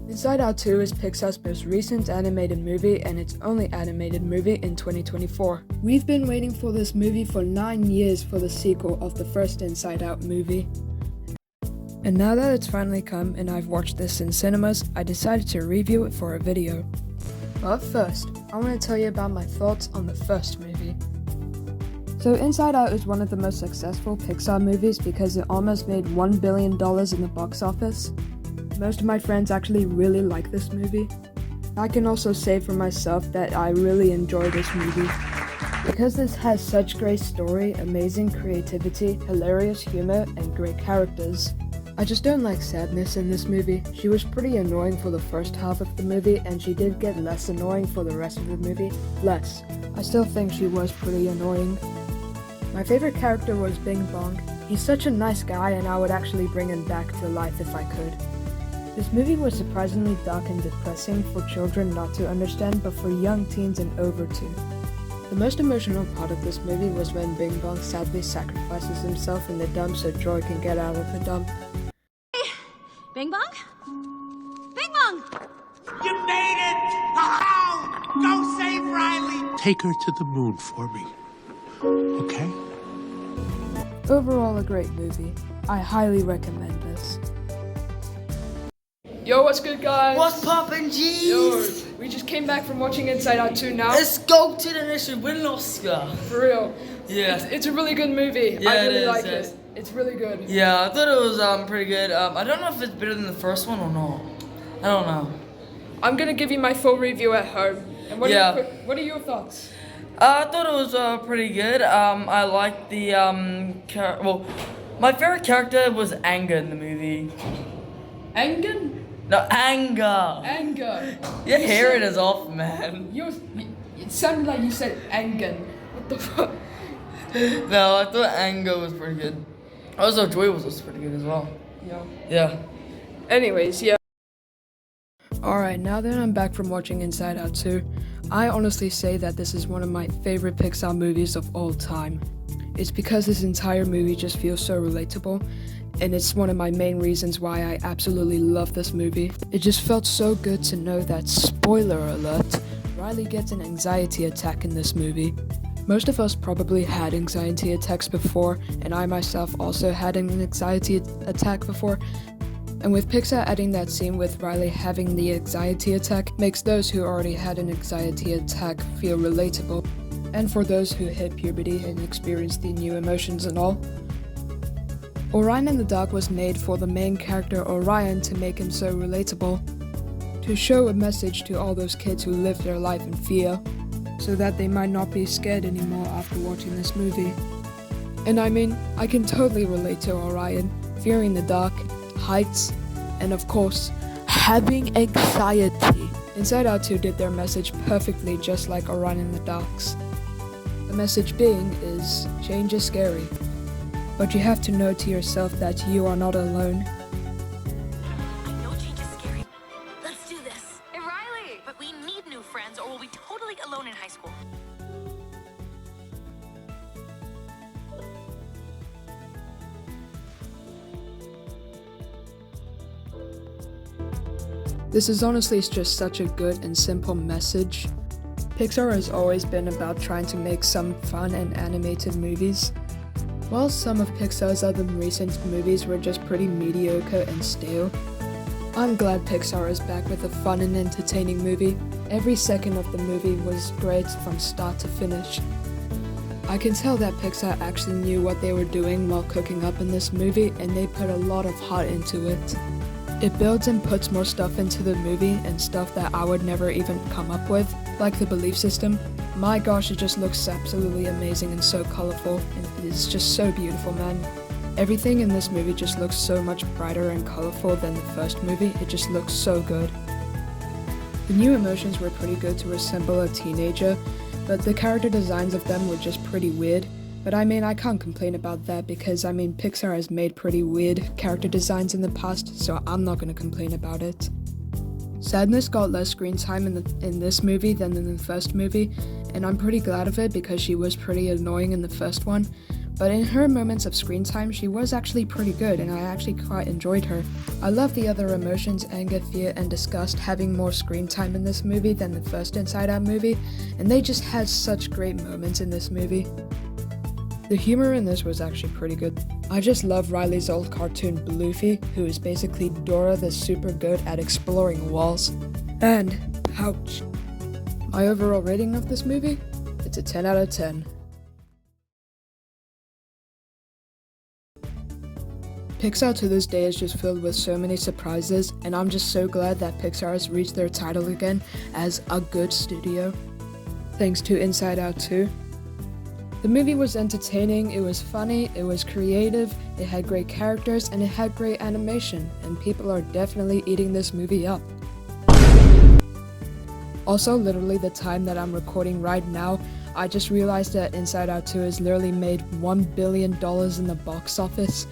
Inside Out 2 is Pixar's most recent animated movie and its only animated movie in 2024. We've been waiting for this movie for 9 years for the sequel of the first Inside Out movie. And now that it's finally come and I've watched this in cinemas, I decided to review it for a video. But first, I want to tell you about my thoughts on the first movie. So Inside Out is one of the most successful Pixar movies because it almost made $1 billion in the box office. Most of my friends actually really like this movie. I can also say for myself that I really enjoy this movie. Because this has such great story, amazing creativity, hilarious humor, and great characters. I just don't like Sadness in this movie. She was pretty annoying for the first half of the movie, and she did get less annoying for the rest of the movie. Less. I still think she was pretty annoying. My favorite character was Bing Bong. He's such a nice guy, and I would actually bring him back to life if I could. This movie was surprisingly dark and depressing for children not to understand, but for young teens and over too. The most emotional part of this movie was when Bing Bong sadly sacrifices himself in the dump so Joy can get out of the dump. Hey, Bing Bong? Bing Bong! You made it! How? Go save Riley! Take her to the moon for me. Okay? Overall a great movie. I highly recommend this. Yo, what's good, guys? What's poppin', G's? Yo, we just came back from watching Inside Out 2 now. Let's go to the nation, win an Oscar. For real. Yeah. It's a really good movie. Yeah, I really it is, like yes. it. It's really good. Yeah, I thought it was pretty good. I don't know if it's better than the first one or not. I don't know. I'm gonna give you my full review at home. And what are your thoughts? I thought it was pretty good. I liked the my favorite character was Anger in the movie. Angan? No, Anger. Anger. Your You hearing said- is off, man. It sounded like you said Angan. What the fuck? No, I thought Anger was pretty good. Also, Joy was pretty good as well. Yeah. Yeah. Anyways, yeah. Alright, now that I'm back from watching Inside Out 2, I honestly say that this is one of my favorite Pixar movies of all time. It's because this entire movie just feels so relatable, and it's one of my main reasons why I absolutely love this movie. It just felt so good to know that, spoiler alert, Riley gets an anxiety attack in this movie. Most of us probably had anxiety attacks before, and I myself also had an anxiety attack before. And with Pixar adding that scene with Riley having the anxiety attack makes those who already had an anxiety attack feel relatable. And for those who hit puberty and experienced the new emotions and all. Orion in the Dark was made for the main character Orion to make him so relatable. To show a message to all those kids who live their life in fear, so that they might not be scared anymore after watching this movie. And I mean, I can totally relate to Orion, fearing the dark, heights, and of course, having anxiety. Inside Out 2 did their message perfectly just like Orion in the Dark's. The message being is, change is scary, but you have to know to yourself that you are not alone. I know change is scary. Let's do this. Hey, Riley! But we need new friends or we'll be totally alone in high school. This is honestly just such a good and simple message. Pixar has always been about trying to make some fun and animated movies. While some of Pixar's other recent movies were just pretty mediocre and stale, I'm glad Pixar is back with a fun and entertaining movie. Every second of the movie was great from start to finish. I can tell that Pixar actually knew what they were doing while cooking up in this movie, and they put a lot of heart into it. It builds and puts more stuff into the movie and stuff that I would never even come up with, like the belief system. My gosh, it just looks absolutely amazing and so colorful, and it's just so beautiful, man. Everything in this movie just looks so much brighter and colorful than the first movie. It just looks so good. The new emotions were pretty good to resemble a teenager, but the character designs of them were just pretty weird. But I mean, I can't complain about that because Pixar has made pretty weird character designs in the past, so I'm not gonna complain about it. Sadness got less screen time in this movie than in the first movie, and I'm pretty glad of it because she was pretty annoying in the first one. but in her moments of screen time, she was actually pretty good, and I actually quite enjoyed her. I love the other emotions, anger, fear, and disgust having more screen time in this movie than the first Inside Out movie, and they just had such great moments in this movie. The humor in this was actually pretty good. I just love Riley's old cartoon Bluefy, who is basically Dora the super good at exploring walls. And, ouch. My overall rating of this movie? It's a 10 out of 10. Pixar to this day is just filled with so many surprises, and I'm just so glad that Pixar has reached their title again as a good studio. Thanks to Inside Out 2. The movie was entertaining, it was funny, it was creative, it had great characters, and it had great animation, and people are definitely eating this movie up. Also, literally the time that I'm recording right now, I just realized that Inside Out 2 has literally made $1 billion in the box office.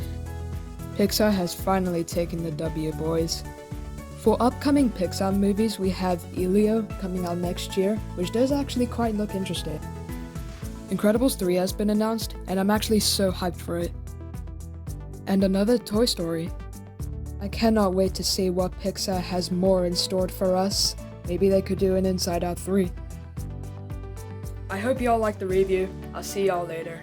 Pixar has finally taken the W, boys. For upcoming Pixar movies, we have Elio coming out next year, which does actually quite look interesting. Incredibles 3 has been announced, and I'm actually so hyped for it. And another Toy Story. I cannot wait to see what Pixar has more in store for us. Maybe they could do an Inside Out 3. I hope y'all liked the review. I'll see y'all later.